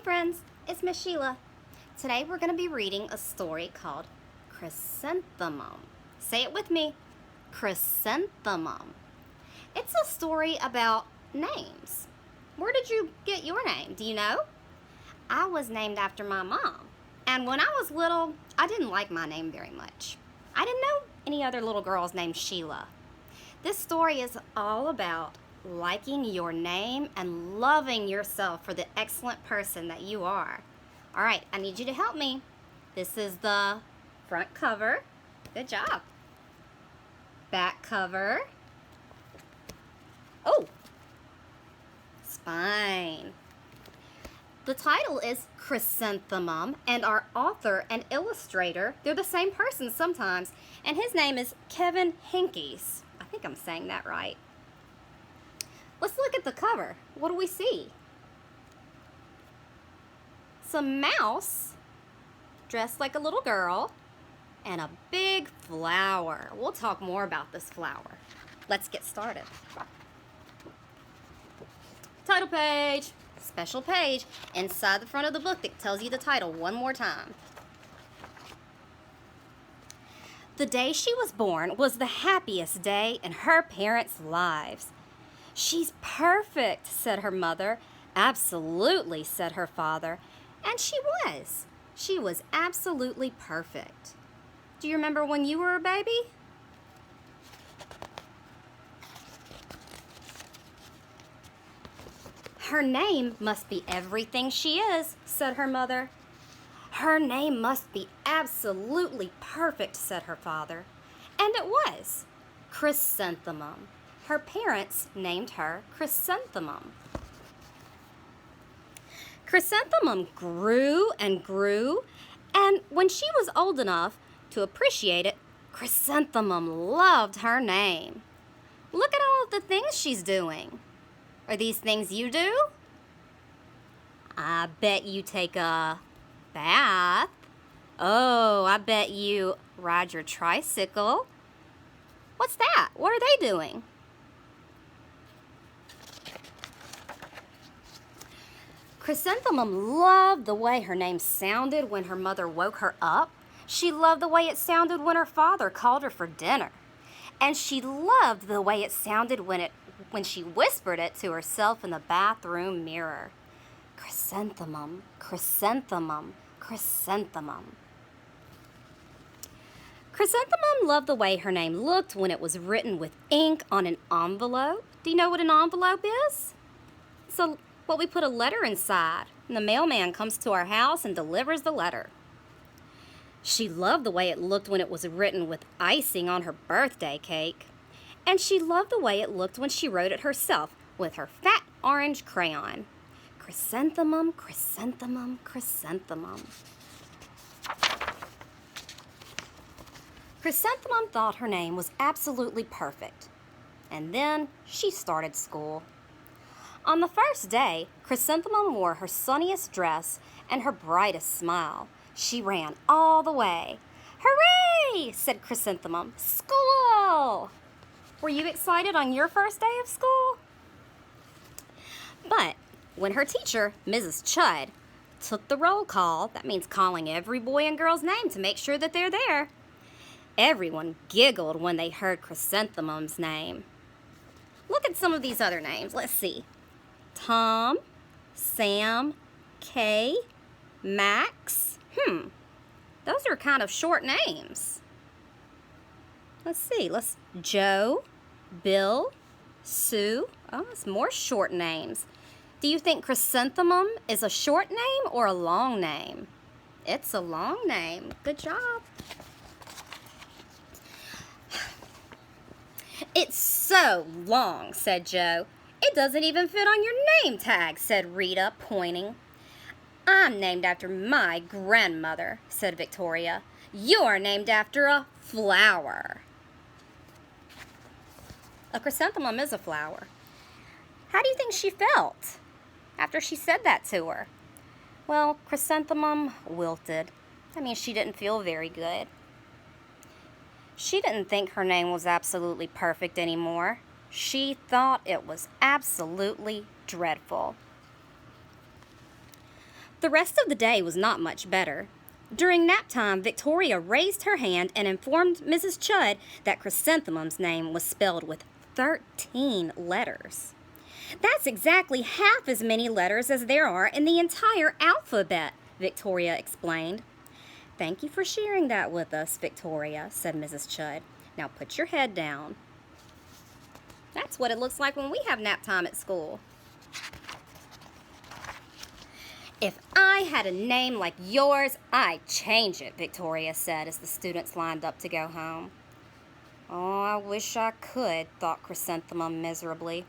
friends, it's Miss Sheila. Today we're going to be reading a story called Chrysanthemum. Say it with me, Chrysanthemum. It's a story about names. Where did you get your name? Do you know? I was named after my mom. And when I was little, I didn't like my name very much. I didn't know any other little girls named Sheila. This story is all about liking your name and loving yourself for the excellent person that you are. All right, I need you to help me. This is the front cover. Good job. Back cover. Oh, spine. The title is Chrysanthemum, and our author and illustrator, they're the same person sometimes, and his name is Kevin Henkes. I think I'm saying that right. Let's look at the cover. What do we see? It's a mouse dressed like a little girl and a big flower. We'll talk more about this flower. Let's get started. Title page. Special page inside the front of the book that tells you the title one more time. The day she was born was the happiest day in her parents' lives. "She's perfect," said her mother. "Absolutely," said her father. And she was. She was absolutely perfect. Do you remember when you were a baby? "Her name must be everything she is," said her mother. "Her name must be absolutely perfect," said her father. And it was. Chrysanthemum. Her parents named her Chrysanthemum. Chrysanthemum grew and grew, and when she was old enough to appreciate it, Chrysanthemum loved her name. Look at all of the things she's doing. Are these things you do? I bet you take a bath. Oh, I bet you ride your tricycle. What's that? What are they doing? Chrysanthemum loved the way her name sounded when her mother woke her up. She loved the way it sounded when her father called her for dinner. And she loved the way it sounded when she whispered it to herself in the bathroom mirror. Chrysanthemum, chrysanthemum, chrysanthemum. Chrysanthemum loved the way her name looked when it was written with ink on an envelope. Do you know what an envelope is? So what we put a letter inside, and the mailman comes to our house and delivers the letter. She loved the way it looked when it was written with icing on her birthday cake. And she loved the way it looked when she wrote it herself with her fat orange crayon. Chrysanthemum, chrysanthemum, chrysanthemum. Chrysanthemum thought her name was absolutely perfect. And then she started school. On the first day, Chrysanthemum wore her sunniest dress and her brightest smile. She ran all the way. "Hooray!" said Chrysanthemum. "School!" Were you excited on your first day of school? But when her teacher, Mrs. Chudd, took the roll call, that means calling every boy and girl's name to make sure that they're there, everyone giggled when they heard Chrysanthemum's name. Look at some of these other names. Let's see. Tom, Sam, Kay, Max. Those are kind of short names. Let's see. Joe, Bill, Sue. Oh, it's more short names. Do you think Chrysanthemum is a short name or a long name? It's a long name. Good job. "It's so long," said Joe. "It doesn't even fit on your name tag," said Rita, pointing. "I'm named after my grandmother," said Victoria. "You're named after a flower." A chrysanthemum is a flower. How do you think she felt after she said that to her? Well, Chrysanthemum wilted. That means she didn't feel very good. She didn't think her name was absolutely perfect anymore. She thought it was absolutely dreadful. The rest of the day was not much better. During nap time, Victoria raised her hand and informed Mrs. Chudd that Chrysanthemum's name was spelled with 13 letters. That's exactly half as many letters as there are in the entire alphabet, Victoria explained. Thank you for sharing that with us, Victoria, said Mrs. Chudd. Now put your head down. That's what it looks like when we have nap time at school. If I had a name like yours, I'd change it, Victoria said as the students lined up to go home. Oh, I wish I could, thought Chrysanthemum miserably.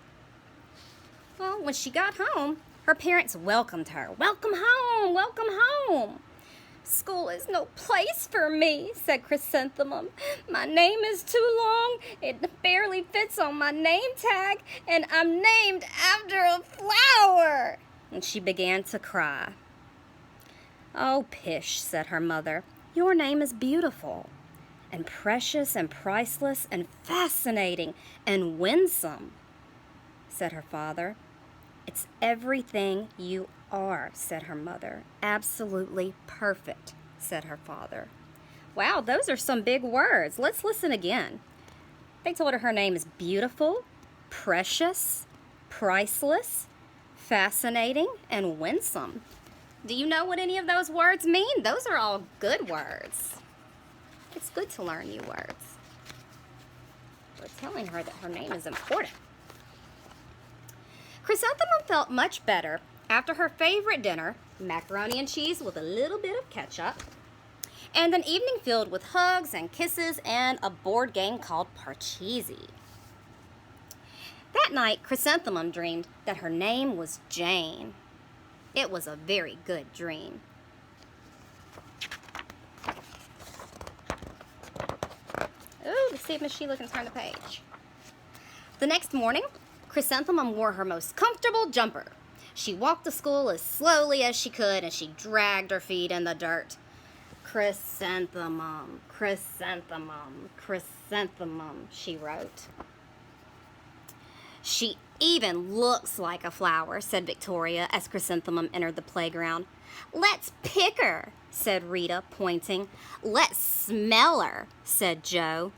Well, when she got home, her parents welcomed her. Welcome home, welcome home. School is no place for me, said Chrysanthemum. My name is too long, it barely fits on my name tag, and I'm named after a flower. And she began to cry. Oh, pish, said her mother. Your name is beautiful, and precious, and priceless, and fascinating, and winsome, said her father. It's everything you are, said her mother. Absolutely perfect, said her father. Wow, those are some big words. Let's listen again. They told her name is beautiful, precious, priceless, fascinating, and winsome. Do you know what any of those words mean? Those are all good words. It's good to learn new words. We're telling her that her name is important. Chrysanthemum felt much better after her favorite dinner, macaroni and cheese with a little bit of ketchup, and an evening filled with hugs and kisses and a board game called Parcheesi. That night, Chrysanthemum dreamed that her name was Jane. It was a very good dream. Ooh, let's see if Miss Sheila can turn the page. The next morning, Chrysanthemum wore her most comfortable jumper. She walked to school as slowly as she could, and she dragged her feet in the dirt. Chrysanthemum, chrysanthemum, chrysanthemum, she wrote. She even looks like a flower, said Victoria as Chrysanthemum entered the playground. Let's pick her, said Rita, pointing. Let's smell her, said Joe.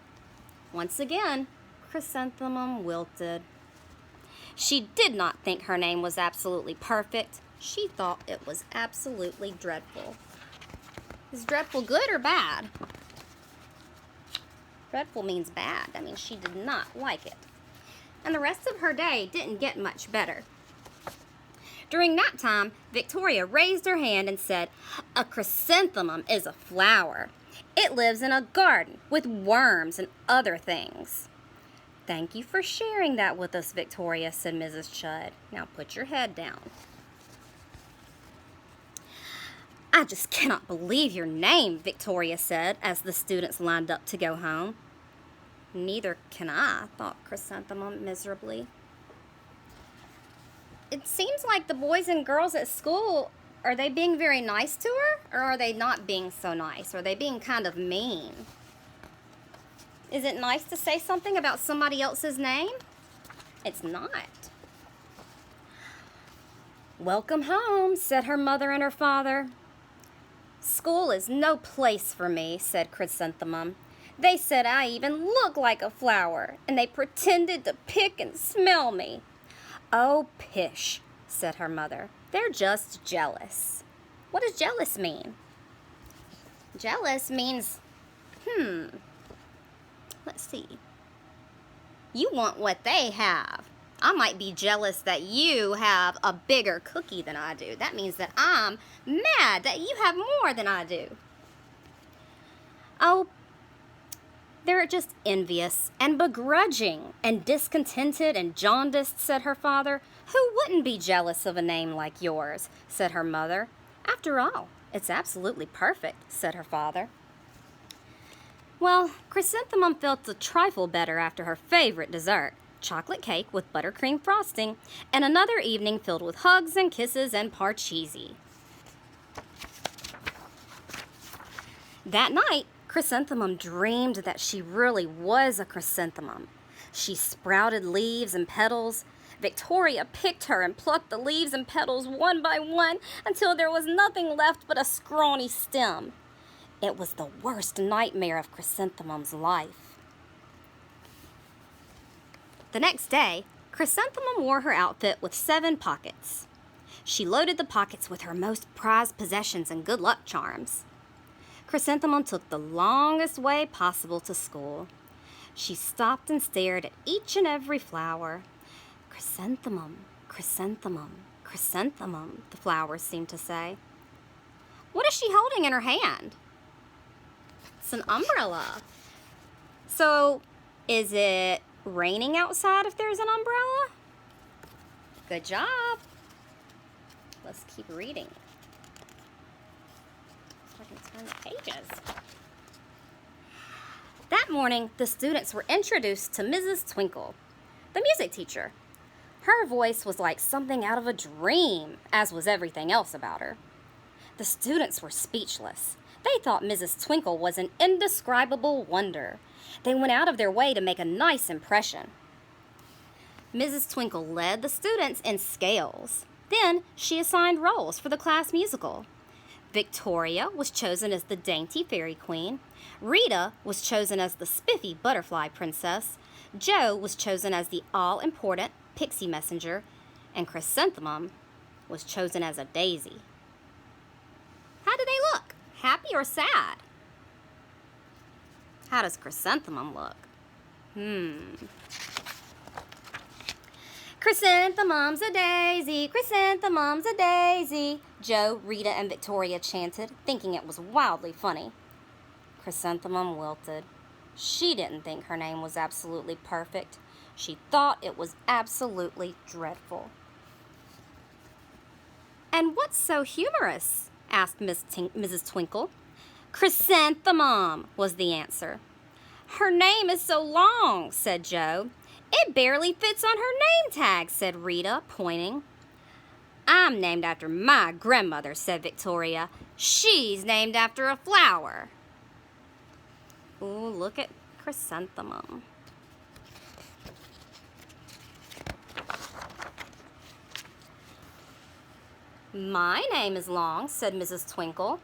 Once again, Chrysanthemum wilted. She did not think her name was absolutely perfect. She thought it was absolutely dreadful. Is dreadful good or bad? Dreadful means bad. That means she did not like it. And the rest of her day didn't get much better. During nap time, Victoria raised her hand and said, a chrysanthemum is a flower. It lives in a garden with worms and other things. Thank you for sharing that with us, Victoria, said Mrs. Chudd. Now put your head down. I just cannot believe your name, Victoria said as the students lined up to go home. Neither can I, thought Chrysanthemum miserably. It seems like the boys and girls at school, are they being very nice to her? Or are they not being so nice? Are they being kind of mean? Is it nice to say something about somebody else's name? It's not. Welcome home, said her mother and her father. School is no place for me, said Chrysanthemum. They said I even look like a flower, and they pretended to pick and smell me. Oh, pish, said her mother. They're just jealous. What does jealous mean? Jealous means, let's see. You want what they have. I might be jealous that you have a bigger cookie than I do. That means that I'm mad that you have more than I do. Oh, they're just envious and begrudging and discontented and jaundiced, said her father. Who wouldn't be jealous of a name like yours, said her mother. After all, it's absolutely perfect, said her father. Well, Chrysanthemum felt a trifle better after her favorite dessert, chocolate cake with buttercream frosting, and another evening filled with hugs and kisses and Parcheesi. That night, Chrysanthemum dreamed that she really was a chrysanthemum. She sprouted leaves and petals, Victoria picked her and plucked the leaves and petals one by one until there was nothing left but a scrawny stem. It was the worst nightmare of Chrysanthemum's life. The next day, Chrysanthemum wore her outfit with 7 pockets. She loaded the pockets with her most prized possessions and good luck charms. Chrysanthemum took the longest way possible to school. She stopped and stared at each and every flower. Chrysanthemum, chrysanthemum, chrysanthemum, the flowers seemed to say. What is she holding in her hand? It's an umbrella. So, is it raining outside if there's an umbrella? Good job. Let's keep reading. So I can turn the pages. That morning, the students were introduced to Mrs. Twinkle, the music teacher. Her voice was like something out of a dream, as was everything else about her. The students were speechless. They thought Mrs. Twinkle was an indescribable wonder. They went out of their way to make a nice impression. Mrs. Twinkle led the students in scales. Then she assigned roles for the class musical. Victoria was chosen as the dainty fairy queen. Rita was chosen as the spiffy butterfly princess. Jo was chosen as the all-important pixie messenger. And Chrysanthemum was chosen as a daisy. How do they look? Happy or sad? How does Chrysanthemum look? Chrysanthemum's a daisy, chrysanthemum's a daisy, Jo, Rita, and Victoria chanted, thinking it was wildly funny. Chrysanthemum wilted. She didn't think her name was absolutely perfect. She thought it was absolutely dreadful. And what's so humorous? Asked Mrs. Twinkle. Chrysanthemum, was the answer. Her name is so long, said Jo. It barely fits on her name tag, said Rita, pointing. I'm named after my grandmother, said Victoria. She's named after a flower. Ooh, look at Chrysanthemum. My name is long, said Mrs. Twinkle.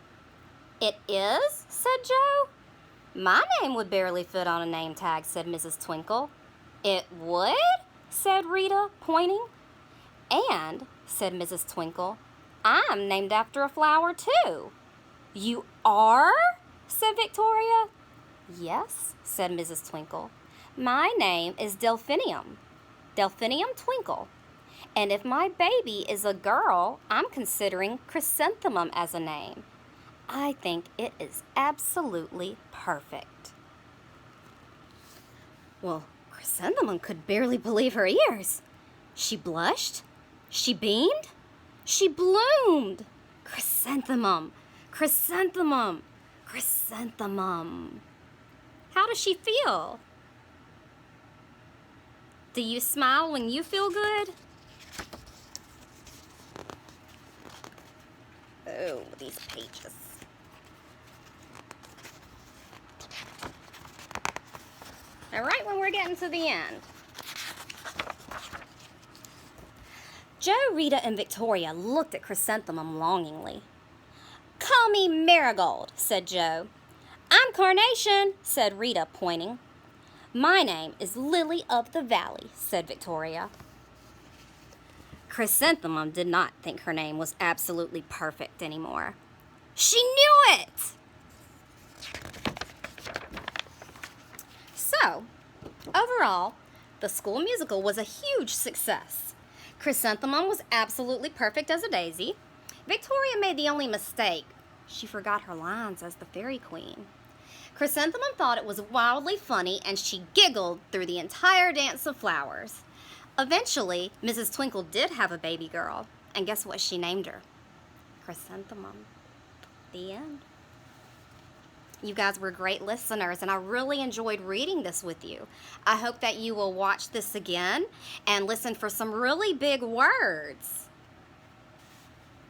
It is, said Jo. My name would barely fit on a name tag, said Mrs. Twinkle. It would, said Rita, pointing. And, said Mrs. Twinkle, I'm named after a flower, too. You are? said Victoria. Yes, said Mrs. Twinkle. My name is Delphinium. Delphinium Twinkle. And if my baby is a girl, I'm considering Chrysanthemum as a name. I think it is absolutely perfect. Well, Chrysanthemum could barely believe her ears. She blushed. She beamed. She bloomed. Chrysanthemum, chrysanthemum, chrysanthemum. How does she feel? Do you smile when you feel good? Oh, these pages. All right, when we're getting to the end. Jo, Rita, and Victoria looked at Chrysanthemum longingly. Call me Marigold, said Jo. I'm Carnation, said Rita, pointing. My name is Lily of the Valley, said Victoria. Chrysanthemum did not think her name was absolutely perfect anymore. She knew it! So, overall, the school musical was a huge success. Chrysanthemum was absolutely perfect as a daisy. Victoria made the only mistake. She forgot her lines as the fairy queen. Chrysanthemum thought it was wildly funny, and she giggled through the entire dance of flowers. Eventually, Mrs. Twinkle did have a baby girl, and guess what she named her? Chrysanthemum. The end. You guys were great listeners, and I really enjoyed reading this with you. I hope that you will watch this again and listen for some really big words.